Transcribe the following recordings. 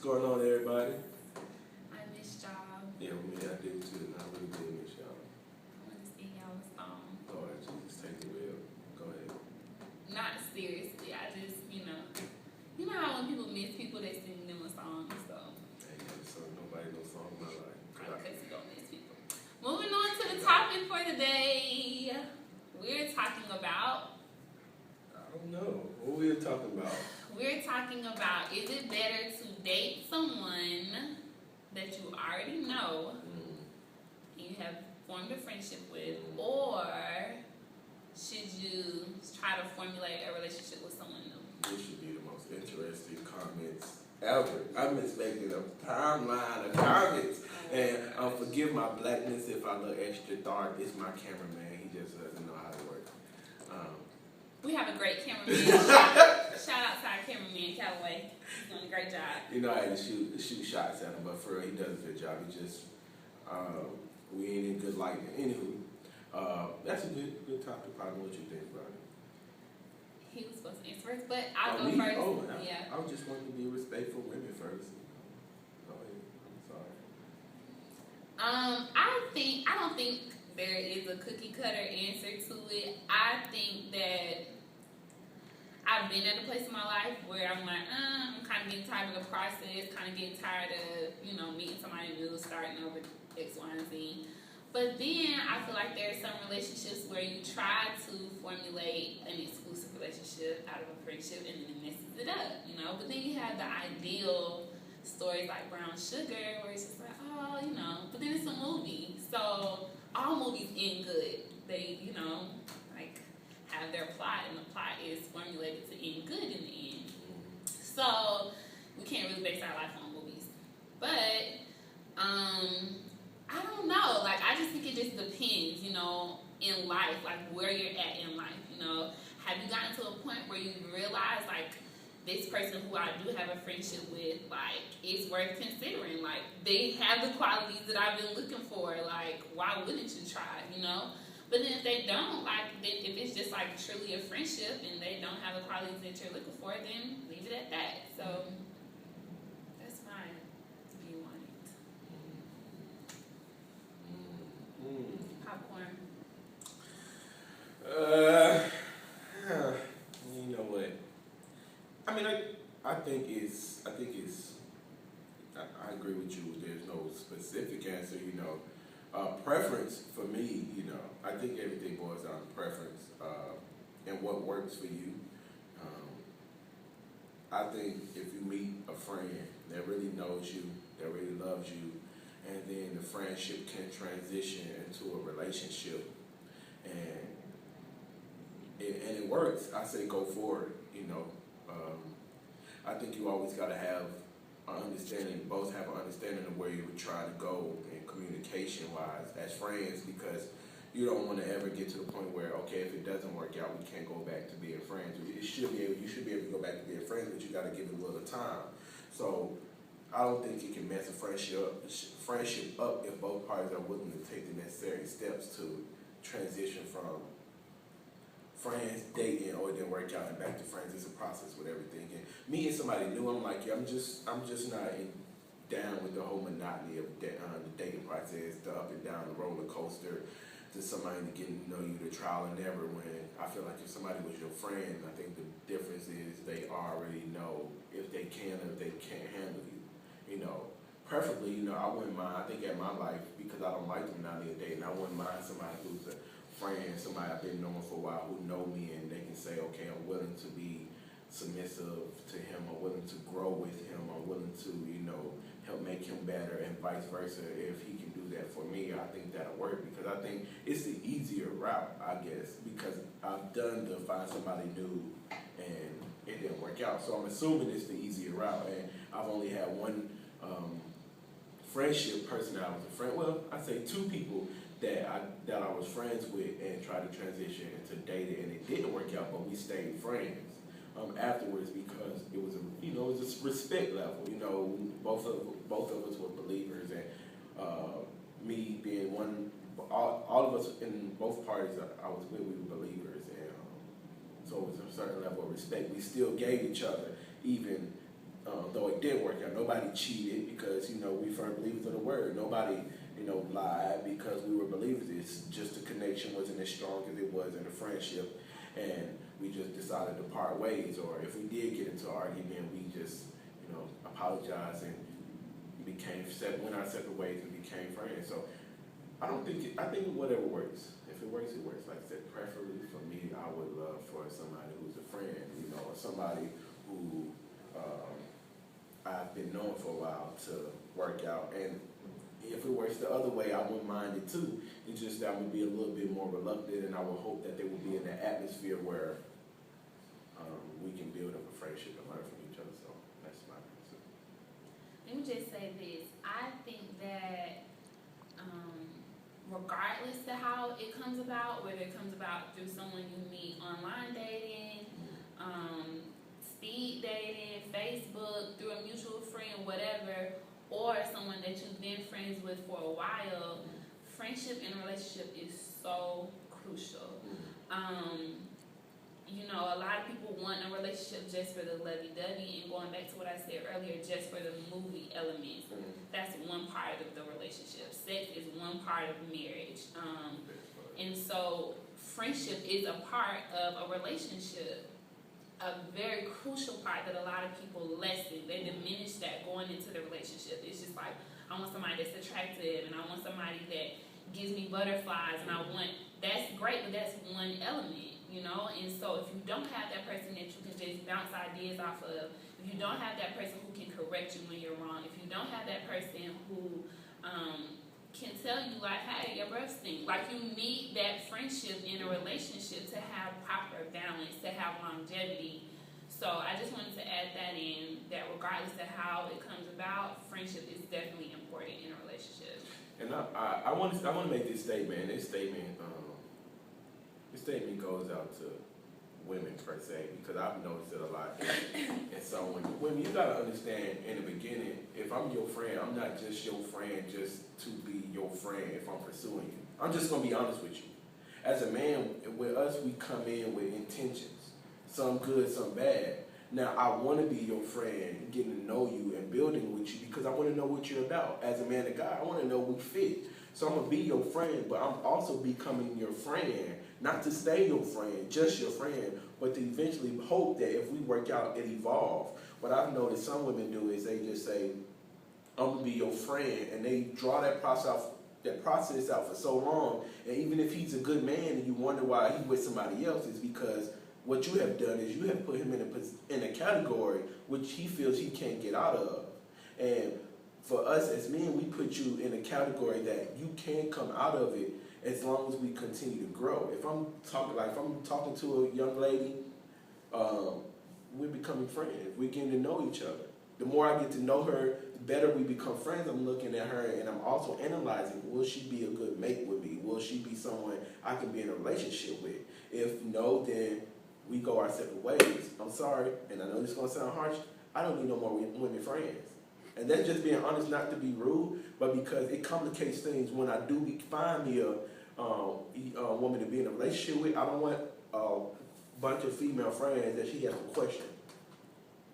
going on, everybody? I missed y'all. Yeah, I did too. I really did miss y'all. I want to sing y'all a song. Lord Jesus, take the wheel. Go ahead. Not seriously. I just, you know how when people miss people, they sing them a song. So Hey, so nobody knows song in my life. because you don't miss people. Moving on to the topic for today. We're talking about. I don't know. What we talking about? We're talking about, is it better to date someone that you already know and you have formed a friendship with, or should you try to formulate a relationship with someone new? This should be the most interesting comments ever. I'm expecting a timeline of comments. And forgive my blackness if I look extra dark. It's my cameraman. He just doesn't know how to work. We have a great cameraman. Shout out to our cameraman, Callaway. He's doing a great job. You know, I had to shoot shots at him, but for real, he does a good job. He just, we ain't in good lighting. Anywho, that's a good topic. I know what you think about it. He was supposed to answer first, but I'll go Me? first. Oh, Yeah. I just wanted to be respectful women first. Go ahead. I'm sorry. I don't think there is a cookie cutter answer to it. I think that I've been at a place in my life where I'm like, I'm kind of getting tired of the process, kind of getting tired of, meeting somebody new, starting over X, Y, and Z. But then I feel like there are some relationships where you try to formulate an exclusive relationship out of a friendship and then it messes it up, But then you have the ideal stories like Brown Sugar where it's just like, but then it's a movie. So all movies end good. They, have their plot, and the plot is formulated to end good in the end. So we can't really base our life on movies. But I don't know. Like, I just think it just depends, in life, like where you're at in life. Have you gotten to a point where you realize, like, this person who I do have a friendship with, like, is worth considering. Like, they have the qualities that I've been looking for. Like, why wouldn't you try, But then if they don't, like, if it's just, like, truly a friendship and they don't have the qualities that you're looking for, then leave it at that. So, that's my view on it. Popcorn. You know what? I mean, I think it's. I agree with you. There's no specific answer. Preference for me. I think everything boils down to preference and what works for you. I think if you meet a friend that really knows you, that really loves you, and then the friendship can transition into a relationship, and it works, I say go for it. I think you always got to have an understanding, both have an understanding of where you would try to go in communication-wise as friends, because you don't want to ever get to the point where, okay, if it doesn't work out, we can't go back to being friends. You should be able to go back to being friends, but you got to give it a little time. So I don't think you can mess a friendship up if both parties are willing to take the necessary steps to transition from friends, dating, or it didn't work out and back to friends. It's a process with everything. And meeting somebody new, I'm like, I'm just not down with the whole monotony of the dating process, the up and down, the roller coaster, to somebody to get to know you, the trial and error. When I feel like if somebody was your friend, I think the difference is they already know if they can or if they can't handle you. Preferably, I wouldn't mind. I think at my life, because I don't like the monotony of dating, I wouldn't mind somebody who's a friend, somebody I've been knowing for a while who know me, and they can say, okay, I'm willing to be submissive to him, I'm willing to grow with him, I'm willing to, help make him better, and vice versa. If he can do that for me, I think that'll work, because I think it's the easier route, I guess, because I've done to find somebody new and it didn't work out. So I'm assuming it's the easier route, and I've only had one friendship person that I was a friend. Well, I say two people that I was friends with and tried to transition into dating, and it didn't work out, but we stayed friends afterwards, because it was it was a respect level. Both of us were believers, and me being one, all of us in both parties I was with, we were believers, and so it was a certain level of respect. We still gave each other, even though it did work out. Nobody cheated because, we firm believers of the word. Nobody, lied because we were believers. It's just the connection wasn't as strong as it was in the friendship, and we just decided to part ways. Or if we did get into an argument, we just, apologized and went our separate ways and became friends. So I think whatever works. If it works, it works. Like I said, preferably for me, I would love for somebody who's a friend, or somebody who I've been knowing for a while to work out. And if it works the other way, I wouldn't mind it too. It's just that I would be a little bit more reluctant, and I would hope that they would be in an atmosphere where we can build up a friendship and learn from each other. So that's my answer. Let me just say this. I think that regardless to how it comes about, whether it comes about through someone you meet online dating, speed dating, Facebook, through a mutual friend, whatever, or someone that you've been friends with for a while, friendship and relationship is so crucial. A lot of people want a relationship just for the lovey-dovey, and going back to what I said earlier, just for the movie elements. That's one part of the relationship. Sex is one part of marriage. And so friendship is a part of a relationship, a very crucial part that a lot of people lessen. They diminish that going into the relationship. It's just like, I want somebody that's attractive, and I want somebody that gives me butterflies, and that's great, but that's one element. And so if you don't have that person that you can just bounce ideas off of, if you don't have that person who can correct you when you're wrong, if you don't have that person who can tell you, like, hey, your breath stinks. Like, you need that friendship in a relationship to have proper balance, to have longevity. So I just wanted to add that in, that regardless of how it comes about, friendship is definitely important in a relationship. And I want to make this statement. This statement goes out to women per se, because I've noticed it a lot in some women. Women, you gotta understand in the beginning, if I'm your friend, I'm not just your friend just to be your friend if I'm pursuing you. I'm just gonna be honest with you. As a man, with us, we come in with intentions, some good, some bad. Now, I want to be your friend, getting to know you and building with you, because I want to know what you're about. As a man and guy, I want to know we fit. So I'm going to be your friend, but I'm also becoming your friend, not to stay your friend, just your friend, but to eventually hope that if we work out, it evolve. What I've noticed some women do is they just say, I'm going to be your friend, and they draw that process out for so long, and even if he's a good man and you wonder why he's with somebody else, it's because what you have done is you have put him in a category which he feels he can't get out of. And for us as men, we put you in a category that you can't come out of it as long as we continue to grow. If I'm talking to a young lady, we're becoming friends. We're getting to know each other. The more I get to know her, the better we become friends. I'm looking at her and I'm also analyzing, will she be a good mate with me? Will she be someone I can be in a relationship with? If no, then we go our separate ways. I'm sorry, and I know this is going to sound harsh, I don't need no more women friends. And that's just being honest, not to be rude, but because it complicates things. When I do find me a woman to be in a relationship with, I don't want a bunch of female friends that she has to question.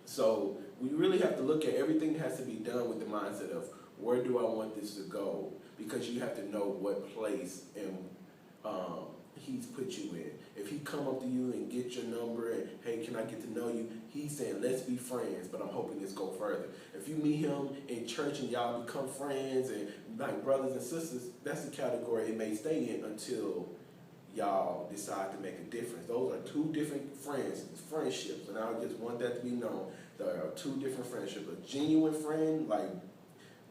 So we really have to look at everything that has to be done with the mindset of, where do I want this to go? Because you have to know what place and he's put you in. If he come up to you and get your number and, hey, can I get to know you? He's saying, let's be friends, but I'm hoping this go further. If you meet him in church and y'all become friends and like brothers and sisters, that's the category it may stay in until y'all decide to make a difference. Those are two different friendships, and I just want that to be known. There are two different friendships. A genuine friend, like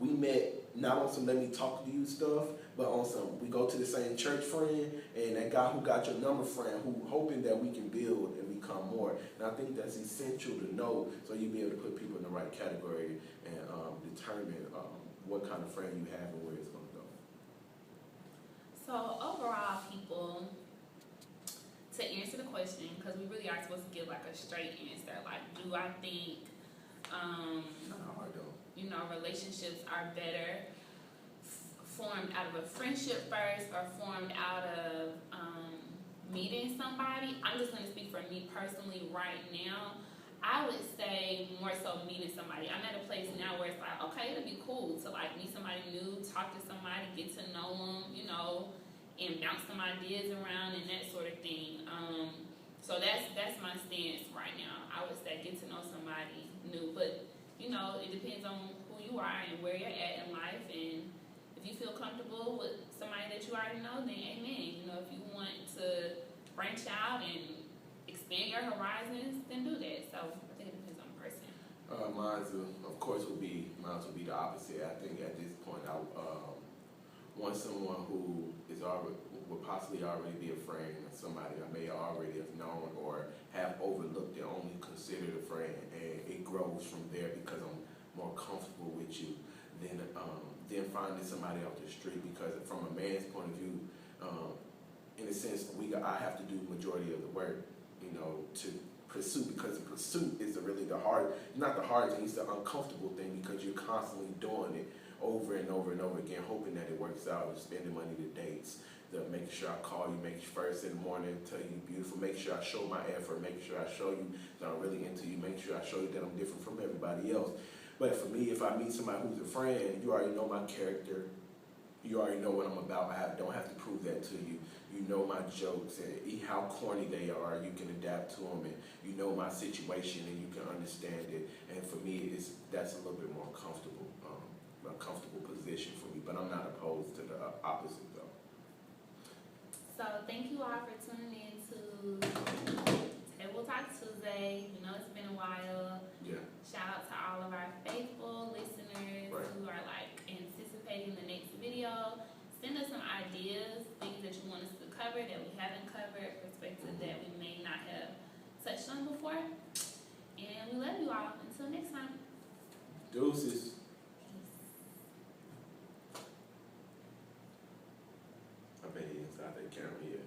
we met not on some let me talk to you stuff, but on some we go to the same church friend, and that guy who got your number friend, who hoping that we can build and become more. And I think that's essential to know, so you'll be able to put people in the right category and determine what kind of friend you have and where it's going to go. So overall, people, to answer the question, because we really are supposed to give like a straight answer, like, do I think relationships are better formed out of a friendship first or formed out of meeting somebody? I'm just going to speak for me personally right now. I would say more so meeting somebody. I'm at a place now where it's like, okay, it'll be cool to like meet somebody new, talk to somebody, get to know them, you know, and bounce some ideas around and that sort of thing. So that's my stance right now. I would say get to know somebody new, but you know, it depends on who you are and where you're at in life, and if you feel comfortable with somebody that you already know, then amen. You know, if you want to branch out and expand your horizons, then do that. So I think it depends on the person. Mine, of course, will be the opposite. I think at this point, I want someone who is already would possibly already be a friend, somebody I may already have known or have overlooked and only considered a friend, and it grows from there because I'm more comfortable with you than finding somebody off the street. Because from a man's point of view, in a sense, I have to do the majority of the work, you know, to pursue, because the pursuit is really not the hard thing, it's the uncomfortable thing, because you're constantly doing it over and over and over again, hoping that it works out, spending money to dates, making sure I call you, make sure first in the morning, tell you you're beautiful, make sure I show my effort, make sure I show you that I'm really into you, make sure I show you that I'm different from everybody else. But for me, if I meet somebody who's a friend, you already know my character, you already know what I'm about. I don't have to prove that to you. You know my jokes and how corny they are. You can adapt to them, and you know my situation, and you can understand it. And for me, that's a little bit more comfortable, a comfortable position for me. But I'm not opposed to the opposite, though. So thank you all for tuning in to Table Talk Tuesday. You know it's been a while. Yeah. Shout out to all of our faithful listeners who are like anticipating the next video. Send us some ideas, things that you want us to cover that we haven't covered, perspectives that we may not have touched on before. And we love you all. Until next time. Deuces. I bet he inside that camera here.